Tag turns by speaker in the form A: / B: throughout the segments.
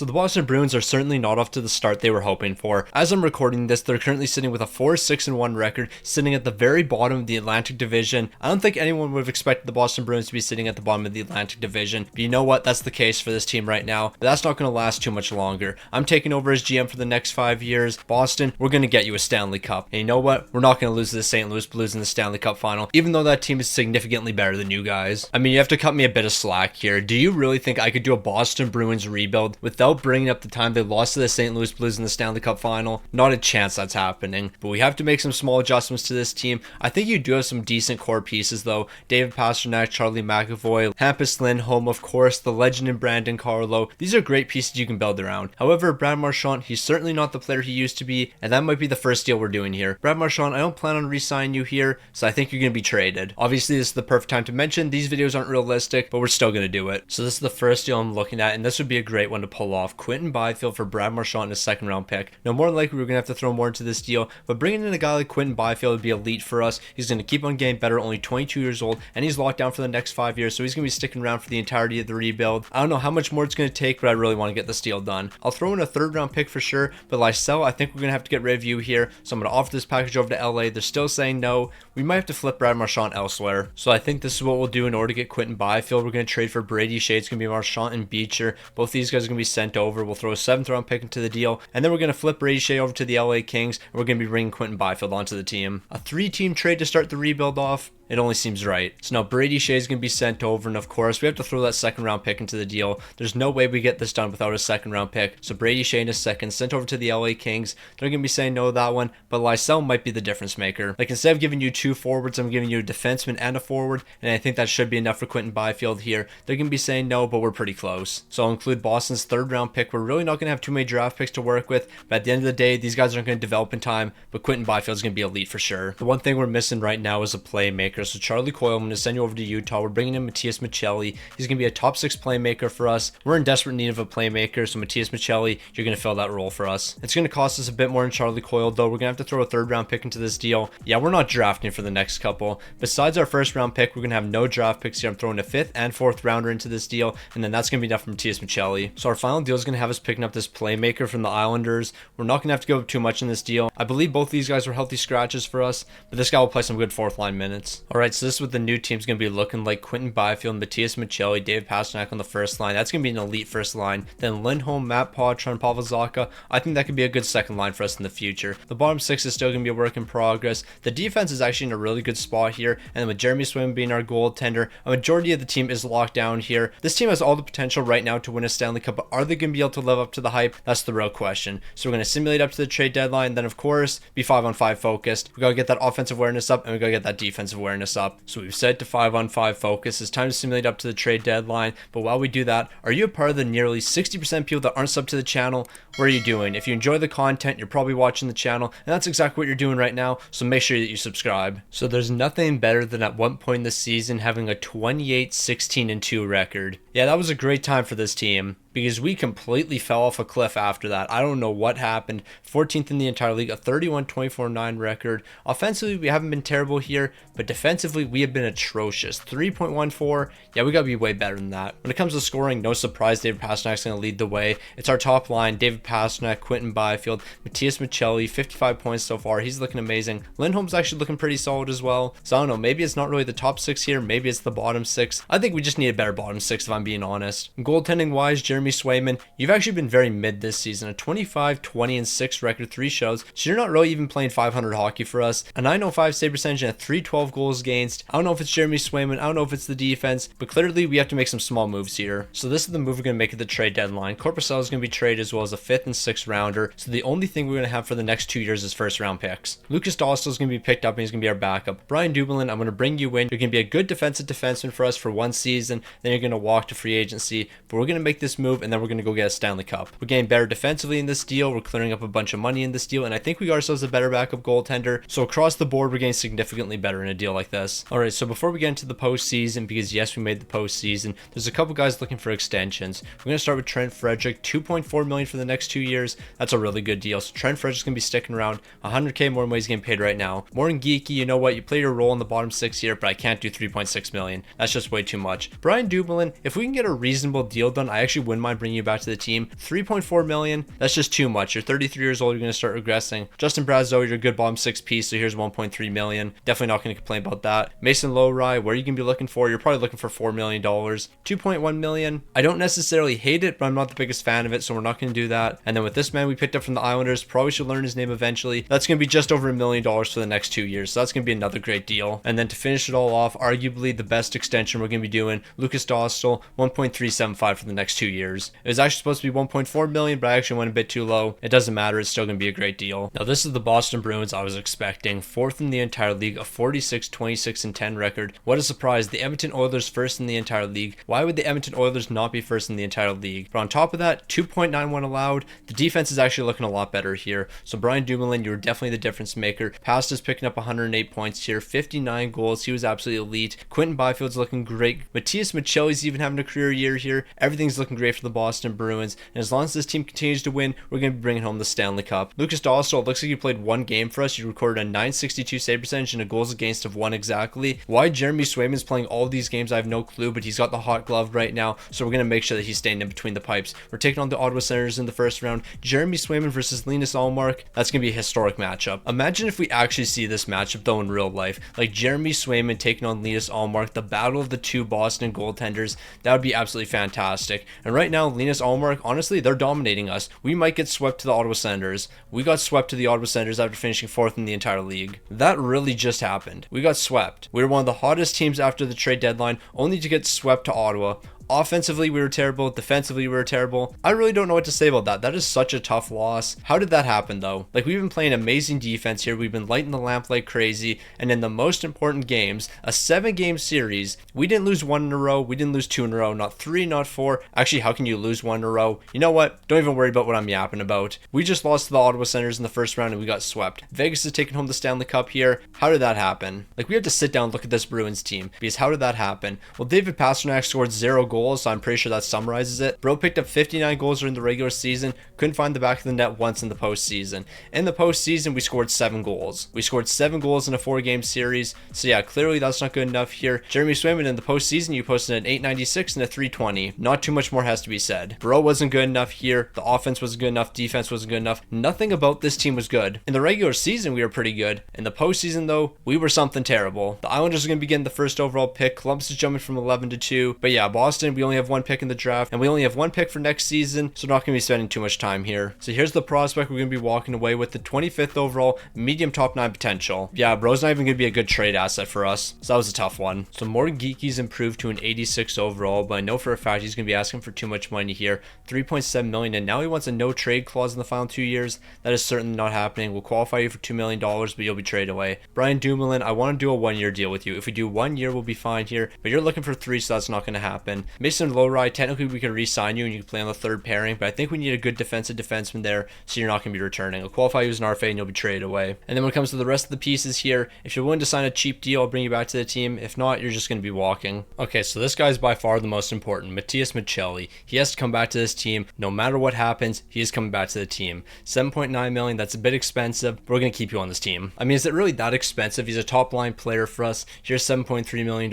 A: So the Boston Bruins are certainly not off to the start they were hoping for. As I'm recording this, they're currently sitting with a 4-6-1 record, sitting at the very bottom of the Atlantic Division. I don't think anyone would have expected the Boston Bruins to be sitting at the bottom of the Atlantic Division, but you know what? That's the case for this team right now, but that's not going to last too much longer. I'm taking over as GM for the next 5 years. Boston, we're going to get you a Stanley Cup. And you know what? We're not going to lose to the St. Louis Blues in the Stanley Cup final, even though that team is significantly better than you guys. I mean, you have to cut me a bit of slack here. Do you really think I could do a Boston Bruins rebuild without bringing up the time they lost to the St. Louis Blues in the Stanley Cup final? Not a chance that's happening, but we have to make some small adjustments to this team. I think you do have some decent core pieces though. David Pastrnak, Charlie McAvoy, Hampus Lindholm, of course, the legend in Brandon Carlo. These are great pieces you can build around. However, Brad Marchand, he's certainly not the player he used to be, and that might be the first deal we're doing here. Brad Marchand, I don't plan on re-signing you here, so I think you're going to be traded. Obviously, this is the perfect time to mention these videos aren't realistic, but we're still going to do it. So this is the first deal I'm looking at, and this would be a great one to pull off. Quinton Byfield for Brad Marchand and a second round pick. Now, more than likely, we're going to have to throw more into this deal, but bringing in a guy like Quinton Byfield would be elite for us. He's going to keep on getting better, only 22 years old, and he's locked down for the next 5 years, so he's going to be sticking around for the entirety of the rebuild. I don't know how much more it's going to take, but I really want to get this deal done. I'll throw in a third round pick for sure, but Lysell, I think we're going to have to get rid of you here, so I'm going to offer this package over to LA. They're still saying no. We might have to flip Brad Marchand elsewhere. So I think this is what we'll do in order to get Quinton Byfield. We're going to trade for Brady Shea. It's going to be Marchand and Beecher. Both these guys are going to be sent over. We'll throw a 7th round pick into the deal, and then we're going to flip Brady Shea over to the LA Kings, and we're going to be bringing Quinton Byfield onto the team. A 3-team trade to start the rebuild off. It only seems right. So now Brady Shea is going to be sent over, and of course we have to throw that 2nd round pick into the deal. There's no way we get this done without a 2nd round pick. So Brady Shea in a second, sent over to the LA Kings. They're going to be saying no to that one, but Lysell might be the difference maker. Like, instead of giving you 2 forwards, I'm giving you a defenseman and a forward, and I think that should be enough for Quinton Byfield here. They're going to be saying no, but we're pretty close. So I'll include Boston's 3rd round pick. We're really not going to have too many draft picks to work with, but at the end of the day, these guys aren't going to develop in time, but Quinton Byfield is going to be elite for sure. The one thing we're missing right now is a playmaker. So Charlie Coyle, I'm going to send you over to Utah. We're bringing in Matias Maccelli. He's going to be a top 6 playmaker for us. We're in desperate need of a playmaker, so Matias Maccelli, you're going to fill that role for us. It's going to cost us a bit more than Charlie Coyle, though. We're going to have to throw a 3rd round pick into this deal. Yeah, we're not drafting for the next couple. Besides our 1st round pick, we're going to have no draft picks here. I'm throwing a 5th and 4th rounder into this deal, and then that's going to be enough for Matias Maccelli. So our final deal is going to have us picking up this playmaker from the Islanders. We're not going to have to go too much in this deal. I believe both these guys were healthy scratches for us, but this guy will play some good 4th line minutes. All right, so this is what the new team's going to be looking like. Quinton Byfield, Matias Maccelli, David Pastrnak on the 1st line. That's going to be an elite 1st line. Then Lindholm, Matt Poitras, Pavel Zacha. I think that could be a good 2nd line for us in the future. The bottom 6 is still going to be a work in progress. The defense is actually in a really good spot here, and then with Jeremy Swayman being our goaltender, a majority of the team is locked down here. This team has all the potential right now to win a Stanley Cup, but are they going to be able to live up to the hype? That's the real question. So we're going to simulate up to the trade deadline, then of course be 5-on-5 focused. We got to get that offensive awareness up, and we got to get that defensive awareness up. So we've set to 5-on-5 focus. It's time to simulate up to the trade deadline, but while we do that, are you a part of the nearly 60% people that aren't subbed to the channel? What are you doing? If you enjoy the content, you're probably watching the channel, and that's exactly what you're doing right now, so make sure that you subscribe. So there's nothing better than at one point in the season having a 28-16-2 record. Yeah, that was a great time for this team, because we completely fell off a cliff after that. I don't know what happened. 14th in the entire league, a 31-24-9 record. Offensively, we haven't been terrible here, but defensively, we have been atrocious. 3.14. Yeah, we got to be way better than that. When it comes to scoring, no surprise, David Pastrnak's going to lead the way. It's our top line, David Pastrnak, Quinton Byfield, Matias Maccelli, 55 points so far. He's looking amazing. Lindholm's actually looking pretty solid as well. So I don't know, maybe it's not really the top 6 here. Maybe it's the bottom 6. I think we just need a better bottom 6 if I'm being honest. Goaltending wise, Jeremy Swayman, you've actually been very mid this season. A 25-20-6 record, 3 shows. So you're not really even playing 500 hockey for us. A 905 save percentage and a 312 goals against. I don't know if it's Jeremy Swayman. I don't know if it's the defense, but clearly we have to make some small moves here. So this is the move we're going to make at the trade deadline. Korpisalo is going to be traded as well as a 5th and 6th rounder. So the only thing we're going to have for the next 2 years is 1st round picks. Lucas Dostal is going to be picked up and he's going to be our backup. Brian Dumoulin, I'm going to bring you in. You're going to be a good defensive defenseman for us for 1 season. Then you're going to walk to free agency. But we're going to make this move and then we're going to go get a Stanley Cup. We're getting better defensively in this deal. We're clearing up a bunch of money in this deal. And I think we got ourselves a better backup goaltender. So across the board, we're getting significantly better in a deal like this. All right, so before we get into the postseason, because yes, we made the postseason, there's a couple guys looking for extensions. We're going to start with Trent Frederic, $2.4 million for the next 2 years. That's a really good deal. So Trent Frederic's going to be sticking around. $100K more than what he's getting paid right now. Morgan Geekie, you know what? You play your role in the bottom 6 here, but I can't do $3.6 million. That's just way too much. Brian Dumoulin, if we can get a reasonable deal done, I actually wouldn't wouldn't mind bringing you back to the team. 3.4 million, that's just too much. You're 33 years old, you're going to start regressing. Justin Brazeau, you're a good bottom 6 piece, so here's 1.3 million. Definitely not going to complain about that. Mason Lowry, where are you going to be looking for? You're probably looking for $4 million. 2.1 million. I don't necessarily hate it, but I'm not the biggest fan of it, so we're not going to do that. And then with this man we picked up from the Islanders, probably should learn his name eventually. That's going to be just over $1 million for the next 2 years, so that's going to be another great deal. And then to finish it all off, arguably the best extension we're going to be doing, Lucas Dostal, 1.375 for the next 2 years. It was actually supposed to be 1.4 million, but I actually went a bit too low. It doesn't matter, it's still going to be a great deal. Now this is the Boston Bruins I was expecting. 4th in the entire league, a 46, 26, and 10 record. What a surprise. The Edmonton Oilers 1st in the entire league. Why would the Edmonton Oilers not be 1st in the entire league? But on top of that, 2.91 allowed. The defense is actually looking a lot better here. So Brian Dumoulin, you were definitely the difference maker. Pasta's picking up 108 points here, 59 goals. He was absolutely elite. Quentin Byfield's looking great. Matthias Machelli's even having a career year here. Everything's looking great for the Boston Bruins. And as long as this team continues to win, we're going to be bringing home the Stanley Cup. Lucas Dostal, it looks like you played one game for us. You recorded a 962 save percentage and a goals against of 1 exactly. Why Jeremy Swayman's playing all of these games, I have no clue, but he's got the hot glove right now, so we're going to make sure that he's staying in between the pipes. We're taking on the Ottawa Senators in the first round. Jeremy Swayman versus Linus Ullmark. That's going to be a historic matchup. Imagine if we actually see this matchup though in real life. Like Jeremy Swayman taking on Linus Ullmark, the battle of the two Boston goaltenders. That would be absolutely fantastic. And right now, Linus Ullmark, honestly, they're dominating us. We might get swept to the Ottawa Senators. We got swept to the Ottawa Senators after finishing 4th in the entire league. That really just happened. We got swept. We were one of the hottest teams after the trade deadline, only to get swept to Ottawa. Offensively, we were terrible. Defensively, we were terrible. I really don't know what to say about that. That is such a tough loss. How did that happen, though? Like, we've been playing amazing defense here. We've been lighting the lamp like crazy. And in the most important games, a 7-game series, we didn't lose 1 in a row. We didn't lose 2 in a row. Not 3, not 4. Actually, how can you lose 1 in a row? You know what? Don't even worry about what I'm yapping about. We just lost to the Ottawa Senators in the first round and we got swept. Vegas is taking home the Stanley Cup here. How did that happen? Like, we have to sit down and look at this Bruins team, because how did that happen? Well, David Pastrnak scored 0 goals, so I'm pretty sure that summarizes it. Bro picked up 59 goals during the regular season, couldn't find the back of the net once in the postseason. In the postseason, we scored 7 goals. We scored 7 goals in a 4-game series, so yeah, clearly that's not good enough here. Jeremy Swayman, in the postseason, you posted an 896 and a 320. Not too much more has to be said. Bro wasn't good enough here. The offense wasn't good enough. Defense wasn't good enough. Nothing about this team was good. In the regular season, we were pretty good. In the postseason, though, we were something terrible. The Islanders are going to be getting the first overall pick. Columbus is jumping from 11 to 2. But yeah, Boston, we only have 1 pick in the draft, and we only have 1 pick for next season, so not going to be spending too much time here. So here's the prospect we're going to be walking away with, the 25th overall, medium top 9 potential. Yeah, bro's not even going to be a good trade asset for us, so that was a tough one. So Morgan Geeky's improved to an 86 overall, but I know for a fact he's going to be asking for too much money here, 3.7 million, and now he wants a no trade clause in the final 2 years. That is certainly not happening. We'll qualify you for $2 million, but you'll be traded away. Brian Dumoulin, I want to do a 1-year deal with you. If we do 1 year, we'll be fine here, but you're looking for 3, so that's not going to happen. Mason Lowry, technically we can re-sign you and you can play on the 3rd pairing, but I think we need a good defensive defenseman there, so you're not going to be returning. I'll qualify you as an RFA and you'll be traded away. And then when it comes to the rest of the pieces here, if you're willing to sign a cheap deal, I'll bring you back to the team. If not, you're just going to be walking. Okay, so this guy's by far the most important, Matthias Machelli. He has to come back to this team. No matter what happens, he is coming back to the team. 7.9 million, that's a bit expensive, but we're going to keep you on this team. I mean, is it really that expensive? He's a top line player for us. Here's $7.3 million.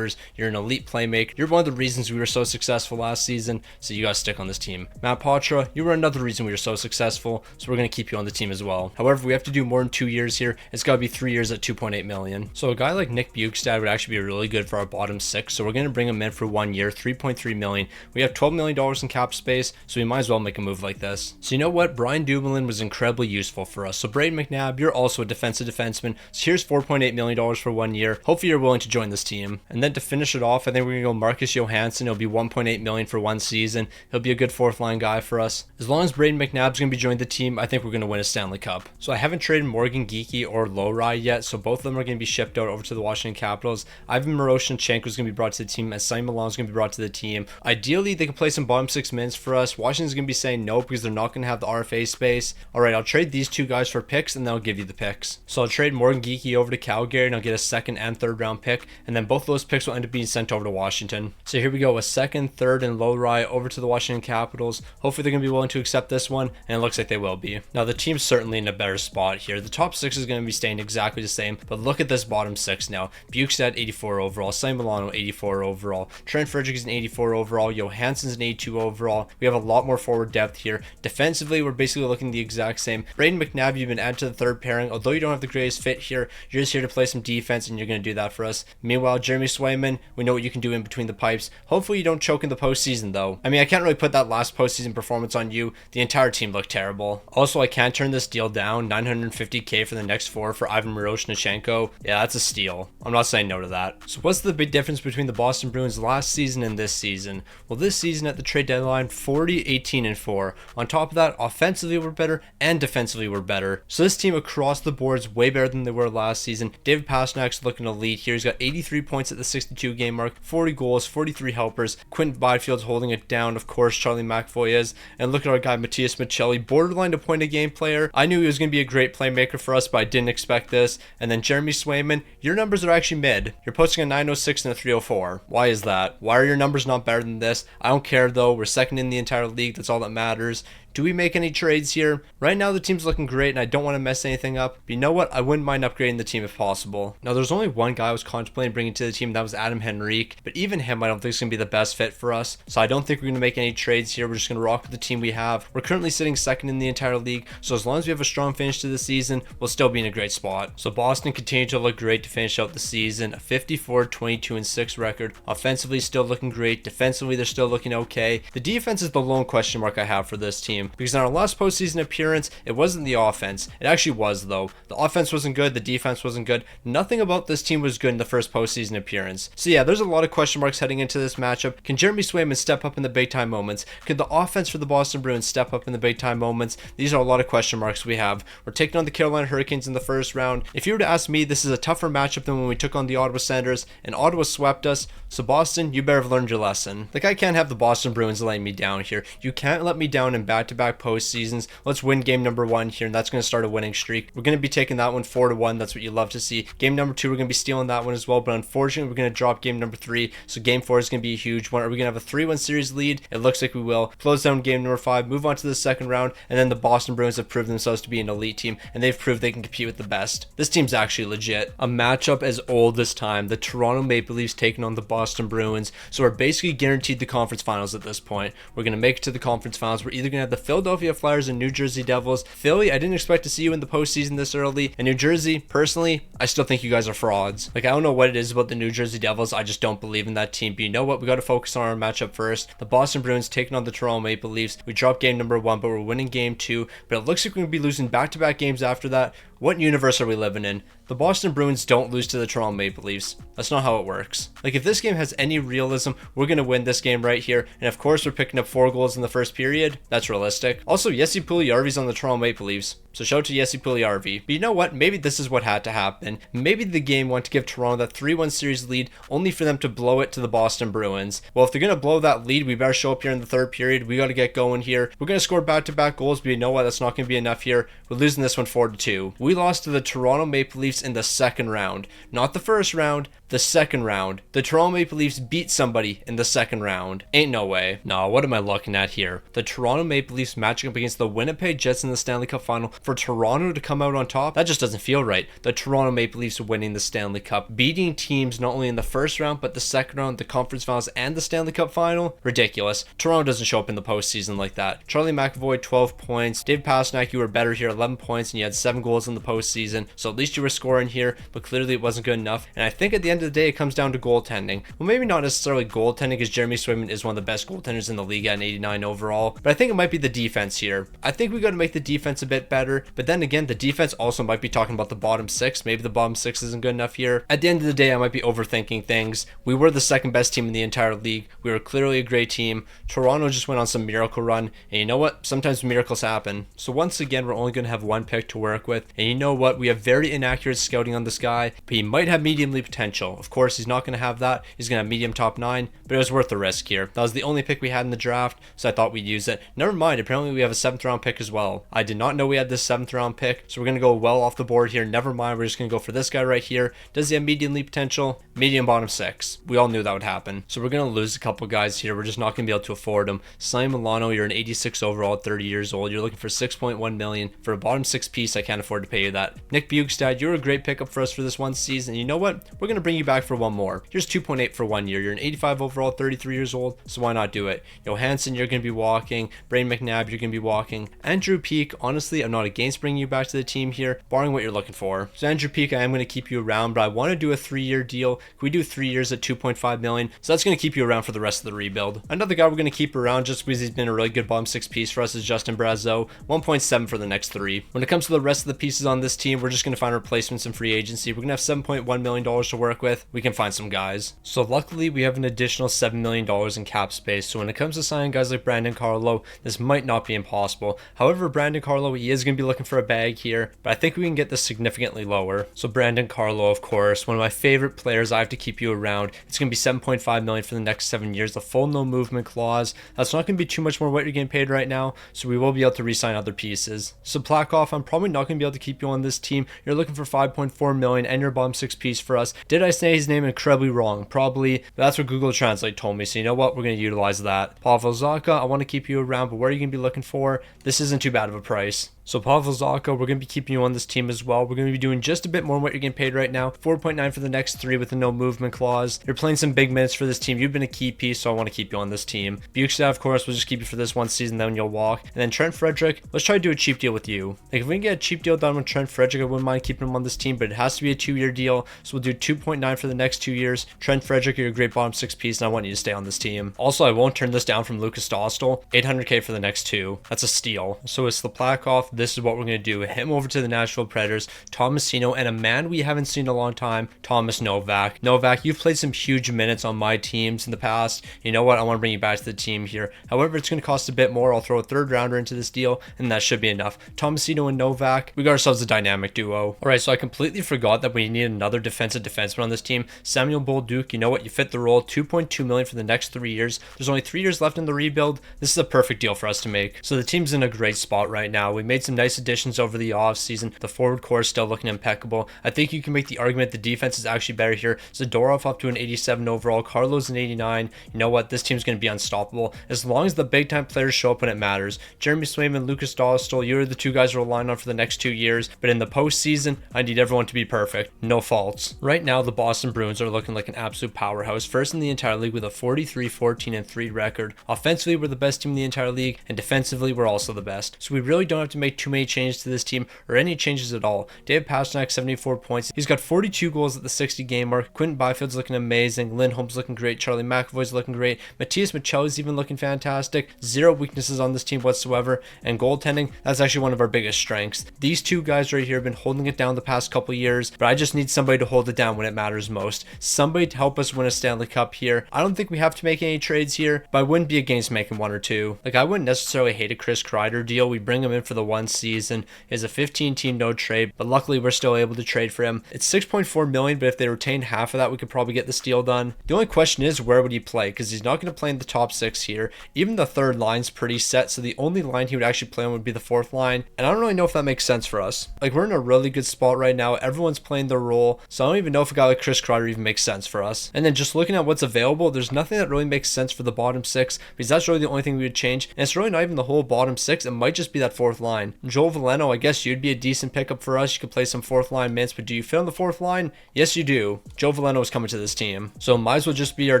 A: You're an elite playmaker. You're one of the reasons we were so successful last season, so you got to stick on this team. Matt Poitras, you were another reason we were so successful, so we're going to keep you on the team as well. However, we have to do more than 2 years here. It's got to be 3 years at 2.8 million. So a guy like Nick Bukestad would actually be really good for our bottom 6, so we're going to bring him in for 1 year, 3.3 million. We have $12 million in cap space, so we might as well make a move like this. So you know what? Brian Dumoulin was incredibly useful for us. So Braden McNabb, you're also a defensive defenseman, so here's $4.8 million for 1 year. Hopefully you're willing to join this team. And then to finish it off, I think we're going to go Marcus Johansson. It'll be $1.8 million for 1 season. He'll be a good 4th line guy for us. As long as Braden McNabb's going to be joining the team, I think we're going to win a Stanley Cup. So I haven't traded Morgan Geeky or Lowry yet, so both of them are going to be shipped out over to the Washington Capitals. Ivan Miroshnichenko is going to be brought to the team, and Sonny Milon is going to be brought to the team. Ideally, they can play some bottom 6 minutes for us. Washington's going to be saying no because they're not going to have the RFA space. Alright, I'll trade these 2 guys for picks, and then I'll give you the picks. So I'll trade Morgan Geeky over to Calgary, and I'll get a 2nd and 3rd round pick, and then both of those picks will end up being sent over to Washington. So here we go. a second, third, and low rye over to the Washington Capitals. Hopefully they're going to be willing to accept this one, and it looks like they will be. Now the team's certainly in a better spot here. The top 6 is going to be staying exactly the same, but look at this bottom 6 now. Bukestad 84 overall, Sonny Milano 84 overall, Trent Frederick is an 84 overall, Johansson's an 82 overall. We have a lot more forward depth here. Defensively, we're basically looking the exact same. Braden McNabb, you've been added to the third pairing. Although you don't have the greatest fit here, you're just here to play some defense, and you're going to do that for us. Meanwhile, Jeremy Swayman, we know what you can do in between the pipes. Hopefully you don't choke in the postseason though. I mean, I can't really put that last postseason performance on you. The entire team looked terrible. Also, I can't turn this deal down. $950K for the next 4 for Ivan Miroshnichenko. Yeah, that's a steal. I'm not saying no to that. So what's the big difference between the Boston Bruins last season and this season? Well, this season at the trade deadline, 40, 18, and 4. On top of that, offensively we're better and defensively we're better. So this team across the board is way better than they were last season. David Pasternak's looking elite here. He's got 83 points at the 62 game mark, 40 goals, 43 helpers. Quinton Byfield's holding it down. Of course, Charlie McAvoy is. And look at our guy, Matthias Michelli, borderline to point a game player. I knew he was going to be a great playmaker for us, but I didn't expect this. And then Jeremy Swayman, your numbers are actually mid. You're posting a 906 and a 304. Why is that? Why are your numbers not better than this? I don't care though. We're second in the entire league. That's all that matters. Do we make any trades here? Right now the team's looking great and I don't want to mess anything up. But you know what? I wouldn't mind upgrading the team if possible. Now there's only one guy I was contemplating bringing to the team, that was Adam Henrique. But even him I don't think is going to be the best fit for us. So I don't think we're going to make any trades here. We're just going to rock with the team we have. We're currently sitting second in the entire league. So as long as we have a strong finish to the season, we'll still be in a great spot. So Boston continued to look great to finish out the season. A 54, 22, and 6 record. Offensively still looking great. Defensively they're still looking okay. The defense is the lone question mark I have for this team. Because in our last postseason appearance, it wasn't the offense. It actually was though. The offense wasn't good. The defense wasn't good. Nothing about this team was good in the first postseason appearance. So yeah, there's a lot of question marks heading into this matchup. Can Jeremy Swayman step up in the big time moments? Could the offense for the Boston Bruins step up in the big time moments? These are a lot of question marks we have. We're taking on the Carolina Hurricanes in the first round. If you were to ask me, this is a tougher matchup than when we took on the Ottawa Senators, and Ottawa swept us. So Boston, you better have learned your lesson. Like, I can't have the Boston Bruins letting me down here. You can't let me down in back-to-back postseasons. Let's win game number 1 here, and that's going to start a winning streak. We're going to be taking that one 4-1. That's what you love to see. Game number 2, we're going to be stealing that one as well, but unfortunately, we're going to drop game number 3. So game 4 is going to be a huge one. Are we going to have a 3-1 series lead? It looks like we will. Close down game number 5, move on to the second round, and then the Boston Bruins have proved themselves to be an elite team, and they've proved they can compete with the best. This team's actually legit. A matchup as old this time. The Toronto Maple Leafs taking on the Boston Bruins. So we're basically guaranteed the conference finals at this point. We're going to make it to the conference finals. We're either going to have the Philadelphia Flyers and New Jersey Devils. Philly, I didn't expect to see you in the postseason this early. And New Jersey, personally, I still think you guys are frauds. Like, I don't know what it is about the New Jersey Devils. I just don't believe in that team. But you know what? We got to focus on our matchup first. The Boston Bruins taking on the Toronto Maple Leafs. We dropped game number 1, but we're winning game 2. But it looks like we're going to be losing back-to-back games after that. What universe are we living in? The Boston Bruins don't lose to the Toronto Maple Leafs. That's not how it works. Like, if this game has any realism, we're going to win this game right here. And of course, we're picking up 4 goals in the first period. That's realistic. Also, Jesse Puljujarvi's on the Toronto Maple Leafs. So shout out to Jesse Puljujarvi. But you know what? Maybe this is what had to happen. Maybe the game wanted to give Toronto that 3-1 series lead only for them to blow it to the Boston Bruins. Well, if they're going to blow that lead, we better show up here in the third period. We got to get going here. We're going to score back-to-back goals, but you know what? That's not going to be enough here. We're losing this one 4-2. We lost to the Toronto Maple Leafs in the second round. Not the first round, the second round. The Toronto Maple Leafs beat somebody in the second round. Ain't no way. Nah, what am I looking at here? The Toronto Maple Leafs matching up against the Winnipeg Jets in the Stanley Cup final for Toronto to come out on top? That just doesn't feel right. The Toronto Maple Leafs winning the Stanley Cup, beating teams not only in the first round, but the second round, the conference finals, and the Stanley Cup final? Ridiculous. Toronto doesn't show up in the postseason like that. Charlie McAvoy, 12 points. Dave Pastrnak, you were better here, 11 points, and you had 7 goals in the postseason. So at least you were scoring here, but clearly it wasn't good enough. And I think at the end of the day, it comes down to goaltending. Well, maybe not necessarily goaltending, because Jeremy Swayman is one of the best goaltenders in the league at an 89 overall, but I think it might be the defense here. I think we got to make the defense a bit better, but then again, the defense also might be talking about the bottom 6. Maybe the bottom 6 isn't good enough here. At the end of the day, I might be overthinking things. We were the second best team in the entire league. We were clearly a great team. Toronto just went on some miracle run, and you know what? Sometimes miracles happen. So once again, we're only going to have 1 pick to work with, and you know what? We have very inaccurate scouting on this guy, but he might have medium league potential. potential. Of course, he's not going to have that. He's going to have medium top 9, but it was worth the risk here. That was the only pick we had in the draft, so I thought we'd use it. Never mind, apparently we have a 7th round pick as well. I did not know we had this 7th round pick, so we're going to go well off the board here. Never mind, we're just going to go for this guy right here. Does he have medium elite potential? Medium bottom 6. We all knew that would happen. So we're going to lose a couple guys here. We're just not going to be able to afford them. Sonny Milano, you're an 86 overall at 30 years old. You're looking for 6.1 million. For a bottom 6 piece, I can't afford to pay you that. Nick Bjugstad, you're a great pickup for us for this one season. And you know what? We're going to bring you back for one more. Here's 2.8 for 1 year. You're an 85 overall, 33 years old, so why not do it? Johansson, you're going to be walking. Brain McNabb, you're going to be walking. Andrew Peak, honestly, I'm not against bringing you back to the team here, barring what you're looking for. So Andrew Peak, I am going to keep you around, but I want to do a 3-year deal. Can we do 3 years at 2.5 million? So that's going to keep you around for the rest of the rebuild. Another guy we're going to keep around just because he's been a really good bottom 6 piece for us is Justin Brazeau, 1.7 for the next 3. When it comes to the rest of the pieces on this team, we're just going to find replacements in free agency. We're going to have $7.1 million to work with. We can find some guys. So luckily, we have an additional $7 million in cap space. So when it comes to signing guys like Brandon Carlo, this might not be impossible. However, Brandon Carlo, he is going to be looking for a bag here, but I think we can get this significantly lower. So Brandon Carlo, of course, one of my favorite players. I have to keep you around. It's going to be $7.5 million for the next 7 years. The full no movement clause. That's not going to be too much more what you're getting paid right now, so we will be able to re-sign other pieces. So Plakoff, I'm probably not going to be able to keep you on this team. You're looking for 5.4 million and your bottom 6 piece for us. Did I say his name incredibly wrong? Probably, but that's what Google Translate told me. So you know what? We're going to utilize that. Pavel Zacha, I want to keep you around, but what are you going to be looking for? This isn't too bad of a price. So Pavel Zacha, we're going to be keeping you on this team as well. We're going to be doing just a bit more than what you're getting paid right now. 4.9 for the next 3 with a no movement clause. You're playing some big minutes for this team. You've been a key piece, so I want to keep you on this team. Bjugstad, of course, we'll just keep you for this one season, then you'll walk. And then Trent Frederick, let's try to do a cheap deal with you. Like if we can get a cheap deal done with Trent Frederick, I wouldn't mind keeping him on this team, but it has to be a 2-year deal. So we'll do 2.9 for the next 2 years. Trent Frederick, you're a great bottom 6 piece, and I want you to stay on this team. Also, I won't turn this down from Lucas Dostal. 800K for the next 2. That's a steal. So it's the Plakoff. This is what we're going to do. Him over to the Nashville Predators, Tomasino, and a man we haven't seen in a long time, Thomas Novak. Novak, you've played some huge minutes on my teams in the past. You know what? I want to bring you back to the team here. However, it's going to cost a bit more. I'll throw a 3rd rounder into this deal, and that should be enough. Tomasino and Novak, we got ourselves a dynamic duo. Alright, so I completely forgot that we need another defensive defenseman on this team. Samuel Bolduc, you know what? You fit the role. 2.2 million for the next 3 years. There's only 3 years left in the rebuild. This is a perfect deal for us to make. So the team's in a great spot right now. We made some nice additions over the offseason. The forward core is still looking impeccable. I think you can make the argument the defense is actually better here. Zadorov up to an 87 overall. Carlos an 89. You know what? This team's going to be unstoppable as long as the big time players show up when it matters. Jeremy Swayman, Lucas Dostal, you're the 2 guys we're relying on for the next 2 years. But in the postseason, I need everyone to be perfect. No faults. Right now, the Boston Bruins are looking like an absolute powerhouse. First in the entire league with a 43-14-3 record. Offensively, we're the best team in the entire league, and defensively, we're also the best. So we really don't have to make too many changes to this team or any changes at all. David Pastrnak, 74 points. He's got 42 goals at the 60 game mark. Quentin Byfield's looking amazing. Lindholm's looking great. Charlie McAvoy's looking great. Matthias Michelli's even looking fantastic. 0 weaknesses on this team whatsoever. And goaltending, that's actually one of our biggest strengths. These 2 guys right here have been holding it down the past couple years, but I just need somebody to hold it down when it matters most. Somebody to help us win a Stanley Cup here. I don't think we have to make any trades here, but I wouldn't be against making 1 or 2. Like I wouldn't necessarily hate a Chris Kreider deal. We bring him in for the 1 season. It's a 15 team no trade, but luckily we're still able to trade for him. It's 6.4 million, but if they retain half of that, we could probably get this deal done. The only question is, where would he play? Because he's not going to play in the top 6 here. Even the 3rd line's pretty set, so the only line he would actually play on would be the 4th line, and I don't really know if that makes sense for us. Like we're in a really good spot right now. Everyone's playing their role, so I don't even know if a guy like Chris Kreider even makes sense for us. And then just looking at what's available, there's nothing that really makes sense for the bottom 6, because that's really the only thing we would change, and it's really not even the whole bottom 6. It might just be that 4th line. Joel Veleno, I guess you'd be a decent pickup for us. You could play some 4th line minutes, but do you fit on the 4th line? Yes, you do. Joe Veleno is coming to this team, so might as well just be our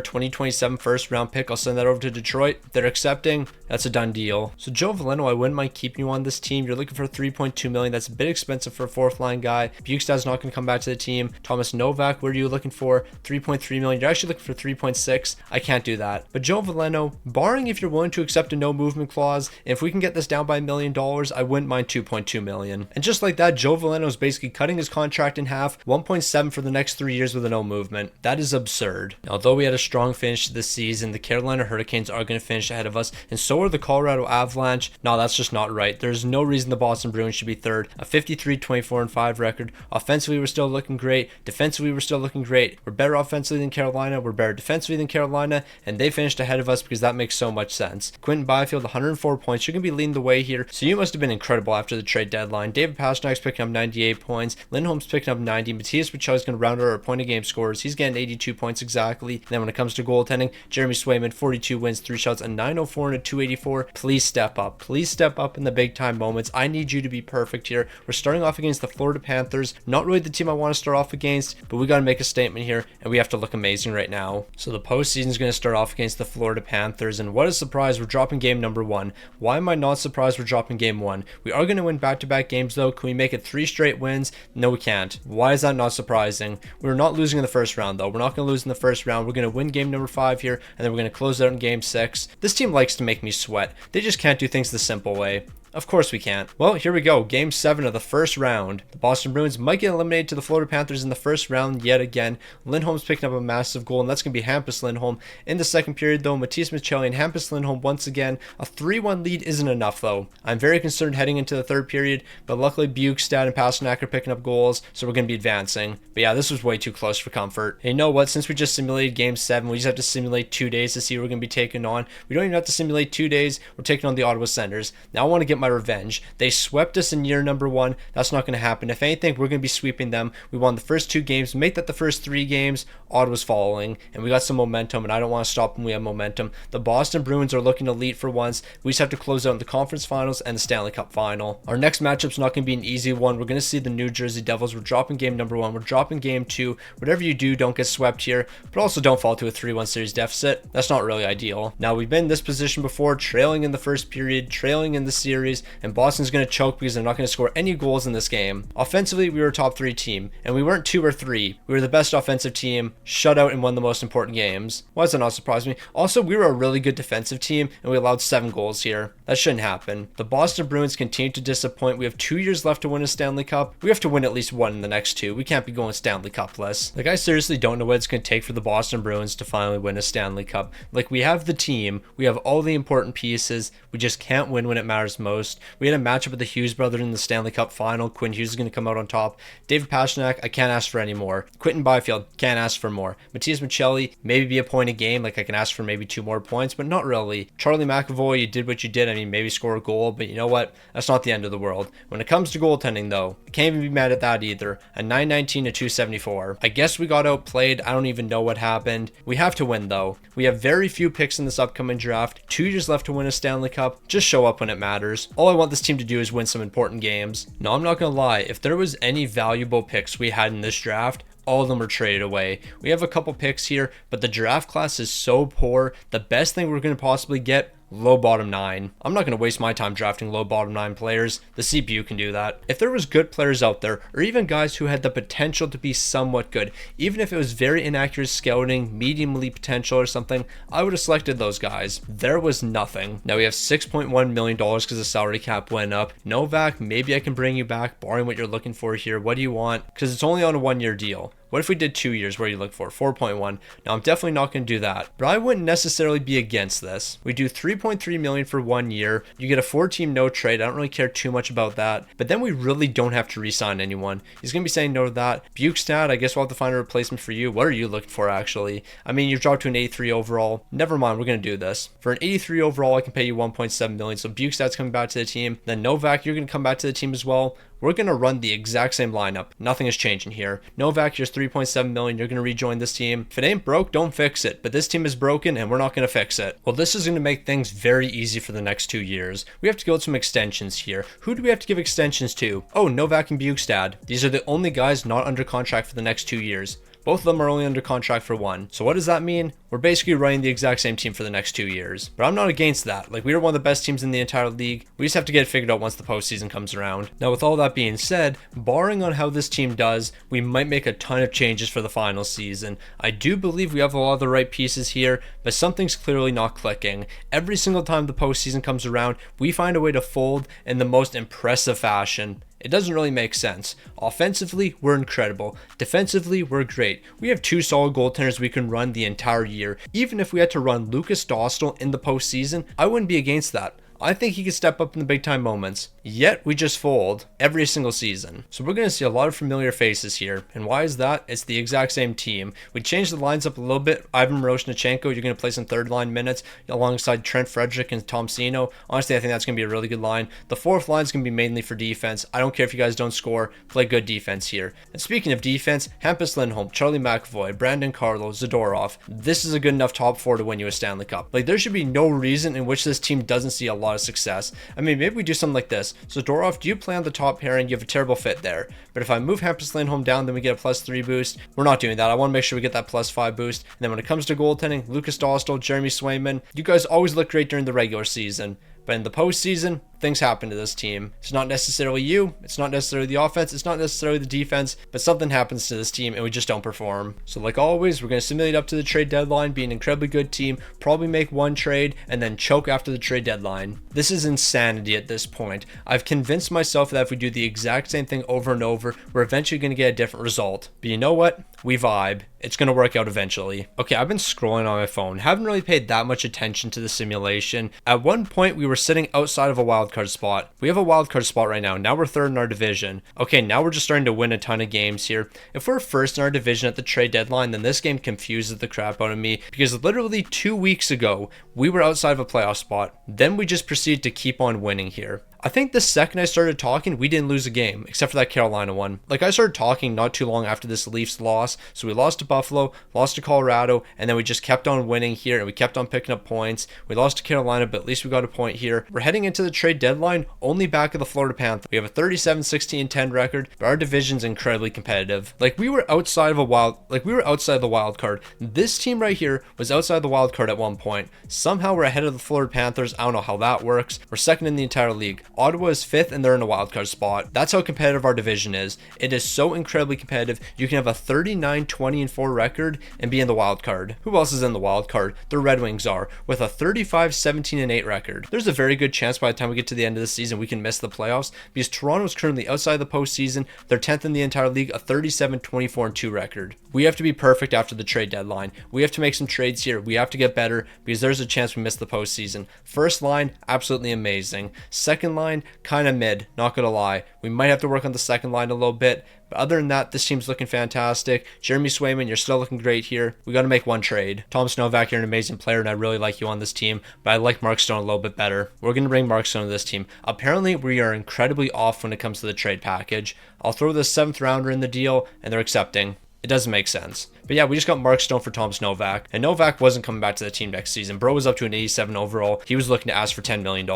A: 2027 first round pick. I'll send that over to Detroit. They're accepting. That's a done deal. So Joe Veleno, I wouldn't mind keeping you on this team. You're looking for 3.2 million. That's a bit expensive for a 4th line guy. Bjugstad's not going to come back to the team. Thomas Novak, what are you looking for? 3.3 million. You're actually looking for 3.6. I can't do that. But Joe Veleno, barring if you're willing to accept a no movement clause, if we can get this down by $1 million, I wouldn't wouldn't mind 2.2 million. And just like that, Joe Veleno is basically cutting his contract in half, 1.7 for the next 3 years with a no movement. That is absurd. Although we had a strong finish to this season, the Carolina Hurricanes are going to finish ahead of us, and so are the Colorado Avalanche. No, that's just not right. There's no reason the Boston Bruins should be third. A 53-24-5 record. Offensively, we're still looking great. Defensively, we're still looking great. We're better offensively than Carolina. We're better defensively than Carolina, and they finished ahead of us because that makes so much sense. Quinton Byfield, 104 points. You're going to be leading the way here, so you must have been incredible after the trade deadline. David Pasternak's picking up 98 points. Lindholm's picking up 90. Matthias Pacio's going to round out our point-a-game scores. He's getting 82 points exactly. And then when it comes to goaltending, Jeremy Swayman, 42 wins, 3 shots, a 904 and a 284. Please step up. Please step up in the big-time moments. I need you to be perfect here. We're starting off against the Florida Panthers. Not really the team I want to start off against, but we got to make a statement here, and we have to look amazing right now. So the postseason is going to start off against the Florida Panthers, and what a surprise, we're dropping game number 1. Why am I not surprised we're dropping game 1? We are going to win back-to-back games, though. Can we make it 3 straight wins? No, we can't. Why is that not surprising? We're not losing in the first round, though. We're not going to lose in the first round. We're going to win game number 5 here, and then we're going to close out in game 6. This team likes to make me sweat. They just can't do things the simple way. Of course we can't. Well, here we go. Game 7 of the first round. The Boston Bruins might get eliminated to the Florida Panthers in the first round yet again. Lindholm's picking up a massive goal, and that's going to be Hampus Lindholm. In the second period, though, Matthias Pacioc and Hampus Lindholm once again. A 3-1 lead isn't enough, though. I'm very concerned heading into the third period, but luckily Bukestad and Pasternak are picking up goals, so we're going to be advancing. But yeah, this was way too close for comfort. And you know what? Since we just simulated Game 7, we just have to simulate 2 days to see who we're going to be taking on. We don't even have to simulate 2 days. We're taking on the Ottawa Senators. Now I want to get my revenge. They swept us in year number 1. That's not going to happen. If anything, we're going to be sweeping them. We won the first 2 games. Make that the first 3 games. Ottawa's following, and we got some momentum, and I don't want to stop when we have momentum. The Boston Bruins are looking elite for once. We just have to close out in the conference finals and the Stanley Cup final. Our next matchup's not going to be an easy one. We're going to see the New Jersey Devils. We're dropping game number 1. We're dropping game 2. Whatever you do, don't get swept here, but also don't fall to a 3-1 series deficit. That's not really ideal. Now, we've been in this position before, trailing in the first period, trailing in the series, and Boston's going to choke because they're not going to score any goals in this game. Offensively, we were a top 3 team, and we weren't 2 or 3. We were the best offensive team, shut out and won the most important games. Why does that not surprise me? Also, we were a really good defensive team, and we allowed 7 goals here. That shouldn't happen. The Boston Bruins continue to disappoint. We have 2 years left to win a Stanley Cup. We have to win at least 1 in the next 2. We can't be going Stanley Cup-less. Like, I seriously don't know what it's going to take for the Boston Bruins to finally win a Stanley Cup. Like, we have the team. We have all the important pieces. We just can't win when it matters most. We had a matchup with the Hughes brothers in the Stanley Cup final. Quinn Hughes is going to come out on top. David Pastrnak, I can't ask for any more. Quinton Byfield, can't ask for more. Matthias Pacioc, maybe be a point a game. Like, I can ask for maybe 2 more points, but not really. Charlie McAvoy, you did what you did. I mean, maybe score a goal, but you know what? That's not the end of the world. When it comes to goaltending, though, I can't even be mad at that either. A 919 to 274. I guess we got outplayed. I don't even know what happened. We have to win, though. We have very few picks in this upcoming draft. 2 years left to win a Stanley Cup. Just show up when it matters. All I want this team to do is win some important games. No, I'm not gonna lie. If there was any valuable picks we had in this draft, all of them are traded away. We have a couple picks here, but the draft class is so poor. The best thing we're going to possibly get, low bottom 9. I'm not going to waste my time drafting low bottom 9 players. The CPU can do that. If there was good players out there, or even guys who had the potential to be somewhat good, even if it was very inaccurate scouting, medium elite potential or something, I would have selected those guys. There was nothing. Now we have $6.1 million because the salary cap went up. Novak, maybe I can bring you back, barring what you're looking for here. What do you want? Because it's only on a 1-year deal. What if we did 2 years? What do you look for? 4.1. Now, I'm definitely not going to do that, but I wouldn't necessarily be against this. We do 3.3 million for 1 year. You get a 4-team no trade. I don't really care too much about that, but then we really don't have to re-sign anyone. He's going to be saying no to that. Bukestad, I guess we'll have to find a replacement for you. What are you looking for, actually? I mean, you've dropped to an 83 overall. Never mind, we're going to do this. For an 83 overall, I can pay you 1.7 million. So Bukestad's coming back to the team. Then Novak, you're going to come back to the team as well. We're going to run the exact same lineup. Nothing is changing here. Novak, here's 3.7 million. You're going to rejoin this team. If it ain't broke, don't fix it. But this team is broken and we're not going to fix it. Well, this is going to make things very easy for the next 2 years. We have to go with some extensions here. Who do we have to give extensions to? Oh, Novak and Bukestad. These are the only guys not under contract for the next 2 years. Both of them are only under contract for 1. So what does that mean? We're basically running the exact same team for the next 2 years. But I'm not against that. Like, we are one of the best teams in the entire league. We just have to get it figured out once the postseason comes around. Now, with all that being said, barring on how this team does, we might make a ton of changes for the final season. I do believe we have a lot of the right pieces here, but something's clearly not clicking. Every single time the postseason comes around, we find a way to fold in the most impressive fashion. It doesn't really make sense. Offensively, we're incredible. Defensively, we're great. We have 2 solid goaltenders we can run the entire year. Even if we had to run Lucas Dostal in the postseason, I wouldn't be against that. I think he could step up in the big time moments. Yet we just fold every single season. So we're going to see a lot of familiar faces here. And why is that? It's the exact same team. We changed the lines up a little bit. Ivan Miroshnichenko, you're going to play some third line minutes alongside Trent Frederick and Tom Sino. Honestly, I think that's going to be a really good line. The fourth line is going to be mainly for defense. I don't care if you guys don't score. Play good defense here. And speaking of defense, Hampus Lindholm, Charlie McAvoy, Brandon Carlo, Zadorov. This is a good enough top 4 to win you a Stanley Cup. Like, there should be no reason in which this team doesn't see a lot of success. I mean, maybe we do something like this. So Zadorov, do you play on the top pairing? You have a terrible fit there. But if I move Hampus Lindholm down, then we get a +3 boost. We're not doing that. I want to make sure we get that +5 boost. And then when it comes to goaltending, Lucas Dostal, Jeremy Swayman, you guys always look great during the regular season. But in the postseason, things happen to this team. It's not necessarily you. It's not necessarily the offense. It's not necessarily the defense. But something happens to this team and we just don't perform. So like always, we're going to simulate up to the trade deadline, be an incredibly good team, probably make 1 trade, and then choke after the trade deadline. This is insanity at this point. I've convinced myself that if we do the exact same thing over and over, we're eventually going to get a different result. But you know what? We vibe. It's going to work out eventually. Okay, I've been scrolling on my phone. Haven't really paid that much attention to the simulation. At one point, we were sitting outside of a wildcard spot. We have a wildcard spot right now. Now we're 3rd in our division. Okay, now we're just starting to win a ton of games here. If we're 1st in our division at the trade deadline, then this game confuses the crap out of me because literally 2 weeks ago, we were outside of a playoff spot. Then we just proceeded to keep on winning here. I think the second I started talking, we didn't lose a game, except for that Carolina one. Like, I started talking not too long after this Leafs loss, so we lost to Buffalo, lost to Colorado, and then we just kept on winning here, and we kept on picking up points. We lost to Carolina, but at least we got a point here. We're heading into the trade deadline, only back of the Florida Panthers. We have a 37-16-10 record, but our division's incredibly competitive. Like, we were outside of the wild card. This team right here was outside the wild card at one point. Somehow we're ahead of the Florida Panthers. I don't know how that works. We're 2nd in the entire league. Ottawa is 5th and they're in a wildcard spot. That's how competitive our division is. It is so incredibly competitive. You can have a 39-20-4 record and be in the wildcard. Who else is in the wildcard? The Red Wings are, with a 35-17-8 record. There's a very good chance by the time we get to the end of the season we can miss the playoffs because Toronto is currently outside the postseason. They're 10th in the entire league, a 37-24-2 record. We have to be perfect after the trade deadline. We have to make some trades here. We have to get better because there's a chance we miss the postseason. First line, absolutely amazing. Second line, kind of mid, not gonna lie. We might have to work on the second line a little bit, but other than that, this team's looking fantastic. Jeremy Swayman, you're still looking great here. We got to make 1 trade. Thomas Novak, you're an amazing player, and I really like you on this team, but I like Mark Stone a little bit better. We're going to bring Mark Stone to this team. Apparently, we are incredibly off when it comes to the trade package. I'll throw the 7th rounder in the deal, and they're accepting. It doesn't make sense. But yeah, we just got Mark Stone for Thomas Novak. And Novak wasn't coming back to the team next season. Bro was up to an 87 overall. He was looking to ask for $10 million.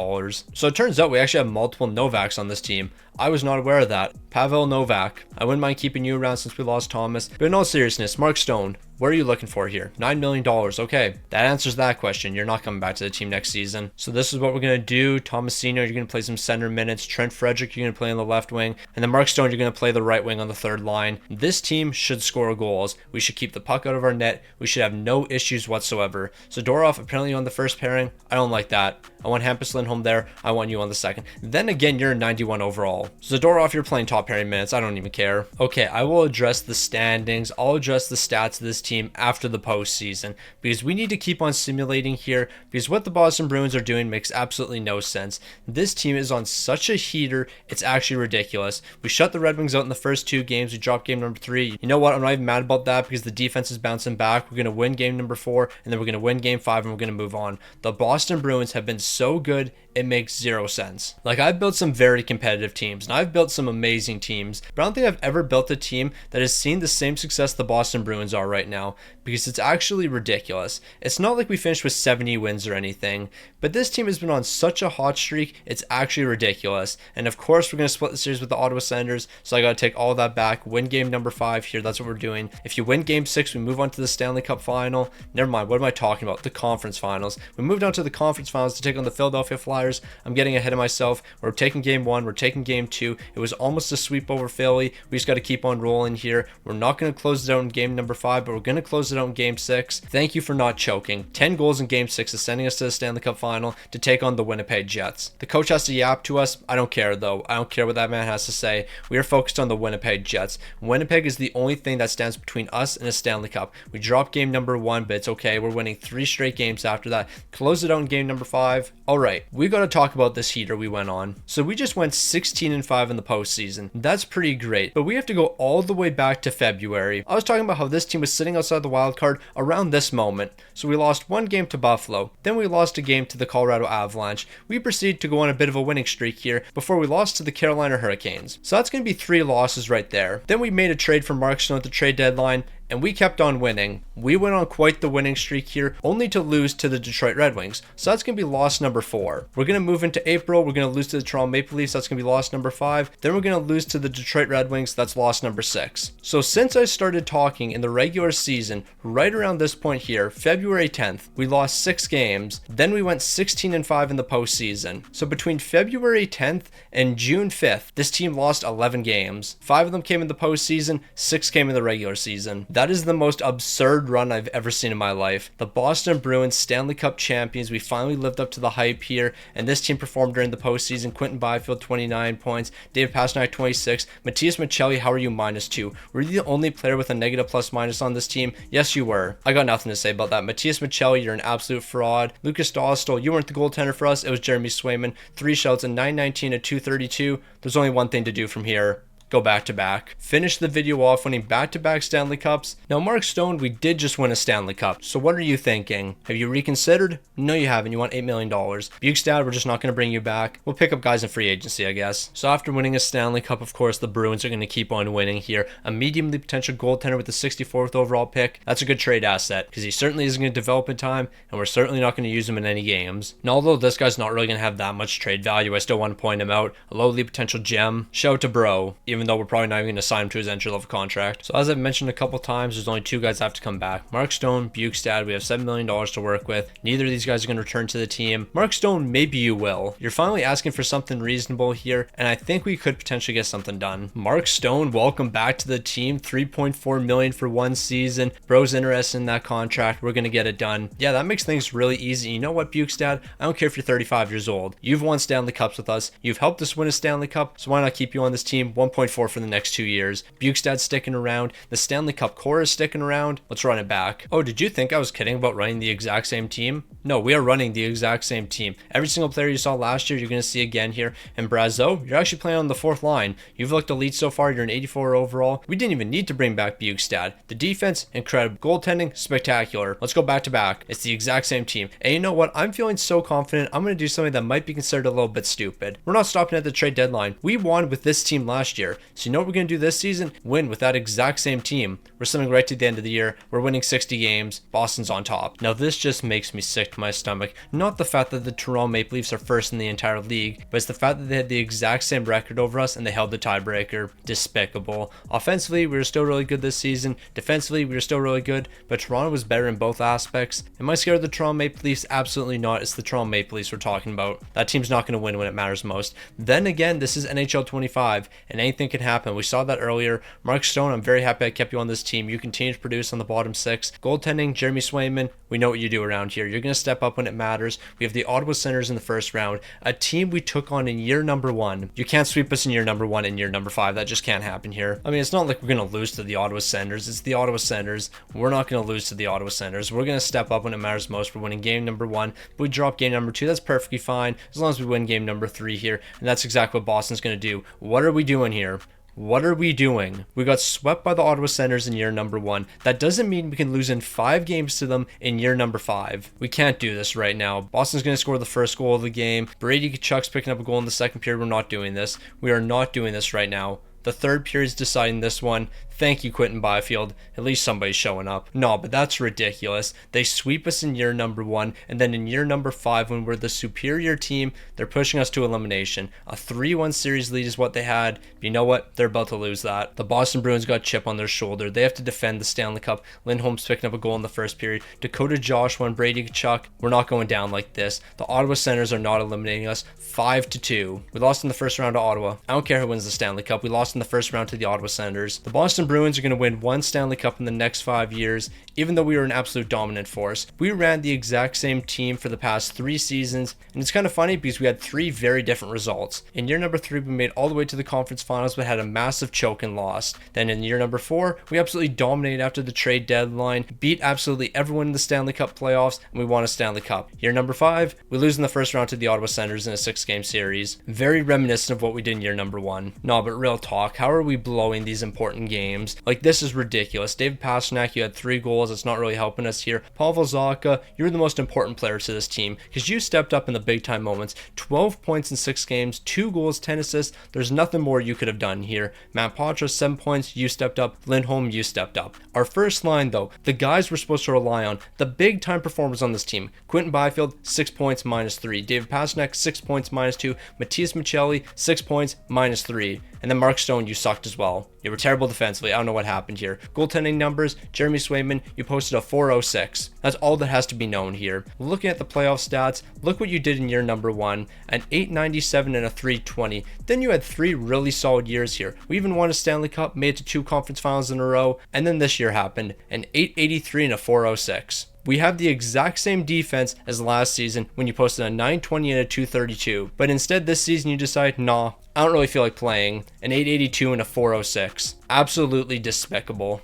A: So it turns out we actually have multiple Novaks on this team. I was not aware of that. Pavel Novak. I wouldn't mind keeping you around since we lost Thomas. But in all seriousness, Mark Stone, what are you looking for here? $9 million. Okay, that answers that question. You're not coming back to the team next season. So this is what we're going to do. Thomas Senior, you're going to play some center minutes. Trent Frederick, you're going to play on the left wing. And then Mark Stone, you're going to play the right wing on the 3rd line. This team should score goals. We should keep the puck out of our net. We should have no issues whatsoever. Zadorov apparently on the first pairing. I don't like that. I want Hampus Lindholm there. I want you on the second. Then again, you're a 91 overall. Zadorov, you're playing top pairing minutes. I don't even care. Okay, I will address the standings. I'll address the stats of this team after the postseason because we need to keep on simulating here because what the Boston Bruins are doing makes absolutely no sense. This team is on such a heater. It's actually ridiculous. We shut the Red Wings out in the first 2 games. We dropped game number 3. You know what? I'm not even mad about that because the defense is bouncing back. We're going to win game number 4 and then we're going to win game 5 and we're going to move on. The Boston Bruins have been so good. It makes 0 sense. Like, I've built some very competitive teams and I've built some amazing teams, but I don't think I've ever built a team that has seen the same success the Boston Bruins are right now. now because it's actually ridiculous. It's not like we finished with 70 wins or anything, but this team has been on such a hot streak, it's actually ridiculous. And of course, we're going to split the series with the Ottawa Senators, so I got to take all that back. Win game number 5 here, that's what we're doing. If you win game 6, we move on to the Stanley Cup final. Never mind, what am I talking about? The conference finals. We moved on to the conference finals to take on the Philadelphia Flyers. I'm getting ahead of myself. We're taking game 1, we're taking game 2. It was almost a sweep over Philly. We just got to keep on rolling here. We're not going to close it out in game number 5, but we're going to close it out in game 6. Thank you for not choking. 10 goals in game 6 is sending us to the Stanley Cup final to take on the Winnipeg Jets. The coach has to yap to us. I don't care though. I don't care what that man has to say. We are focused on the Winnipeg Jets. Winnipeg is the only thing that stands between us and a Stanley Cup. We dropped game number 1, but it's okay. We're winning 3 straight games after that. Close it out in game number 5. All right, we got to talk about this heater we went on. So we just went 16-5 in the postseason. That's pretty great, but we have to go all the way back to February. I was talking about how this team was sitting outside the wild card around this moment. So we lost 1 game to Buffalo, then we lost a game to the Colorado Avalanche. We proceeded to go on a bit of a winning streak here before we lost to the Carolina Hurricanes. So that's going to be 3 losses right there. Then we made a trade for Mark Stone at the trade deadline, and we kept on winning. We went on quite the winning streak here, only to lose to the Detroit Red Wings. So that's going to be loss number 4. We're going to move into April. We're going to lose to the Toronto Maple Leafs. That's going to be loss number 5. Then we're going to lose to the Detroit Red Wings. That's loss number 6. So since I started talking in the regular season, right around this point here, February 10th, we lost 6 games. Then we went 16-5 in the postseason. So between February 10th and June 5th, this team lost 11 games. 5 of them came in the postseason, 6 came in the regular season. That is the most absurd run I've ever seen in my life. The Boston Bruins, Stanley Cup champions. We finally lived up to the hype here, and this team performed during the postseason. Quentin Byfield, 29 points. David Pastrnak, 26. Matthias Maccelli, how are you -2? Were you the only player with a negative plus-minus on this team? Yes, you were. I got nothing to say about that. Matthias Maccelli, you're an absolute fraud. Lucas Dostal, you weren't the goaltender for us. It was Jeremy Swayman. 3 shots, a 919, a 232. There's only one thing to do from here. Go back to back. Finish the video off winning back-to-back Stanley Cups. Now, Mark Stone, we did just win a Stanley Cup. So what are you thinking? Have you reconsidered? No, you haven't. You want $8 million. Bukestad, we're just not going to bring you back. We'll pick up guys in free agency, I guess. So after winning a Stanley Cup, of course, the Bruins are going to keep on winning here. A mediumly potential goaltender with the 64th overall pick. That's a good trade asset because he certainly isn't going to develop in time, and we're certainly not going to use him in any games. Now, although this guy's not really going to have that much trade value, I still want to point him out. A lowly potential gem. Shout out to Bro, even though we're probably not even going to sign him to his entry-level contract. So as I've mentioned a couple times, there's only 2 guys that have to come back. Mark Stone, Bukestad. We have $7 million to work with. Neither of these guys are going to return to the team. Mark Stone, maybe you will. You're finally asking for something reasonable here, and I think we could potentially get something done. Mark Stone, welcome back to the team. $3.4 million for 1 season. Bro's interested in that contract. We're going to get it done. Yeah, that makes things really easy. You know what, Bukestad? I don't care if you're 35 years old. You've won Stanley Cups with us. You've helped us win a Stanley Cup, so why not keep you on this team? 1.4 for the next 2 years. Bukestad's sticking around. The Stanley Cup core is sticking around. Let's run it back. Oh, did you think I was kidding about running the exact same team? No, we are running the exact same team. Every single player you saw last year, you're going to see again here. And Brazeau, you're actually playing on the 4th line. You've looked elite so far. You're an 84 overall. We didn't even need to bring back Bukestad. The defense, incredible. Goaltending, spectacular. Let's go back to back. It's the exact same team. And you know what? I'm feeling so confident. I'm going to do something that might be considered a little bit stupid. We're not stopping at the trade deadline. We won with this team last year. So you know what we're going to do this season? Win with that exact same team. We're slimming right to the end of the year. We're winning 60 games. Boston's on top. Now this just makes me sick to my stomach. Not the fact that the Toronto Maple Leafs are first in the entire league, but it's the fact that they had the exact same record over us and they held the tiebreaker. Despicable. Offensively, we were still really good this season. Defensively, we were still really good, but Toronto was better in both aspects. Am I scared of the Toronto Maple Leafs? Absolutely not. It's the Toronto Maple Leafs we're talking about. That team's not going to win when it matters most. Then again, this is NHL 25 and anything can happen. We saw that earlier. Mark Stone, I'm very happy I kept you on this team. You continue to produce on the bottom 6. Goaltending, Jeremy Swayman, we know what you do around here. You're going to step up when it matters. We have the Ottawa Senators in the 1st round, a team we took on in year number 1. You can't sweep us in year number 1 and year number 5. That just can't happen here. I mean, it's not like we're going to lose to the Ottawa Senators. It's the Ottawa Senators. We're not going to lose to the Ottawa Senators. We're going to step up when it matters most. We're winning game number 1, but we drop game number 2. That's perfectly fine as long as we win game number 3 here, and that's exactly what Boston's going to do. What are we doing here? What are we doing? We got swept by the Ottawa Senators in year number 1. That doesn't mean we can lose in 5 games to them in year number 5. We can't do this right now. Boston's going to score the first goal of the game. Brady Tkachuk's picking up a goal in the 2nd period. We're not doing this. We are not doing this right now. The 3rd period is deciding this one. Thank you, Quentin Byfield. At least somebody's showing up. No, but that's ridiculous. They sweep us in year number 1, and then in year number 5, when we're the superior team, they're pushing us to elimination. A 3-1 series lead is what they had. But you know what? They're about to lose that. The Boston Bruins got a chip on their shoulder. They have to defend the Stanley Cup. Lindholm's picking up a goal in the first period. Dakota Joshua and Brady Tkachuk. We're not going down like this. The Ottawa Senators are not eliminating us. 5-2. We lost in the first round to Ottawa. I don't care who wins the Stanley Cup. We lost in the first round to the Ottawa Senators. The Boston Bruins are going to win 1 Stanley Cup in the next 5 years, even though we were an absolute dominant force. We ran the exact same team for the past 3 seasons, and it's kind of funny because we had 3 very different results. In year number 3, we made all the way to the conference finals, but had a massive choke and lost. Then in year number 4, we absolutely dominated after the trade deadline, beat absolutely everyone in the Stanley Cup playoffs, and we won a Stanley Cup. Year number 5, we lose in the first round to the Ottawa Senators in a 6-game series. Very reminiscent of what we did in year number 1. No, but real talk, how are we blowing these important games? Like, this is ridiculous. David Pastrnak, you had 3 goals. It's not really helping us here. Pavel Zacha, you're the most important player to this team because you stepped up in the big time moments. 12 points in 6 games, 2 goals, 10 assists. There's nothing more you could have done here. Matt Poitras, 7 points. You stepped up. Lindholm, you stepped up. Our first line, though, the guys we're supposed to rely on, the big time performers on this team. Quentin Byfield, 6 points, -3. David Pastrnak, 6 points, -2. Matias Maccelli, 6 points, -3. And then Mark Stone, you sucked as well. You were terrible defensively. I don't know what happened here. Goaltending numbers, Jeremy Swayman, you posted a 406. That's all that has to be known here. Looking at the playoff stats, look what you did in year number 1, an 897 and a 320. Then you had 3 really solid years here. We even won a Stanley Cup, made it to 2 conference finals in a row, and then this year happened, an 883 and a 406. We have the exact same defense as last season when you posted a 920 and a 232. But instead this season you decide, nah, I don't really feel like playing. An 882 and a 406. Absolutely despicable.